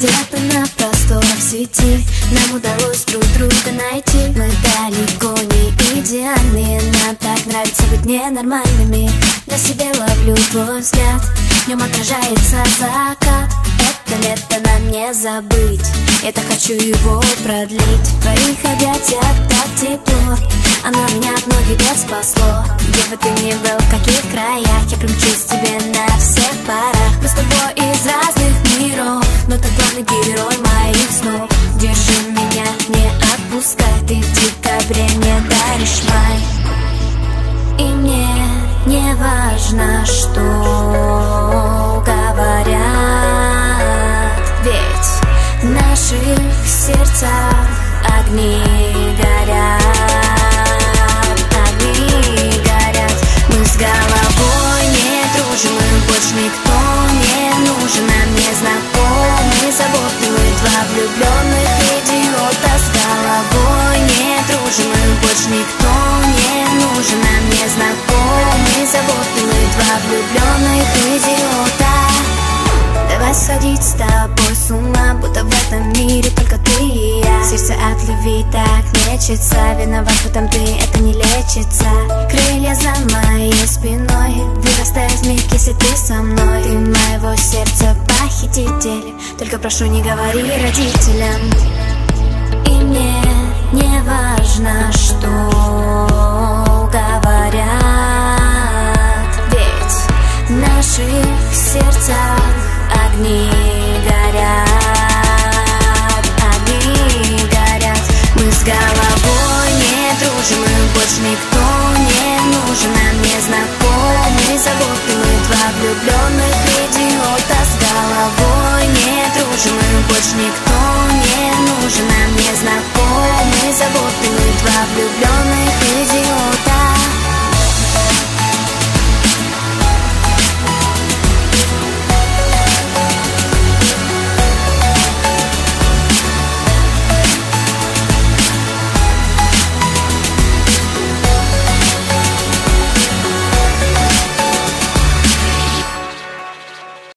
Где-то на просторах сети нам удалось друг друга найти. Мы далеко не идеальные, нам так нравится быть ненормальными. На себе ловлю твой взгляд, в нем отражается закат. Это лето нам не забыть, я так хочу его продлить. В твоих объятиях так тепло, оно меня от многих бед спасло. Где бы ты ни был, в каких краях, я примчусь к тебе на всех парах. Мы с тобой из разных миров, но ты главный герой моих снов. Держи меня, не отпускай, ты в декабре мне даришь май. И мне не важно, что говорят, ведь в наших сердцах огни горят. Огни горят. Мы с головой не дружим, и больше никто не нужен. Нам не знакомы заботы, мы два влюбленных идиота. С головой не дружим, и больше никто не нужен. Нам не знакомы заботы, мы два влюбленных идиота. Давай сходить с тобой с ума, будто в этом мире только ты и я. Сердце от любви так мечется, виноват в этом ты, это не лечится. Крылья за моей спиной вырастают вмиг, если ты со мной. Ты моего сердца похититель, только прошу, не говори родителям. И мне не важно, что говорят, ведь в наших сердцах огни горят. Огни горят. Мы с головой не дружим, и больше никто не нужен. Нам не знакомы заботы, мы два влюбленных идиота. С головой не дружим, и больше никто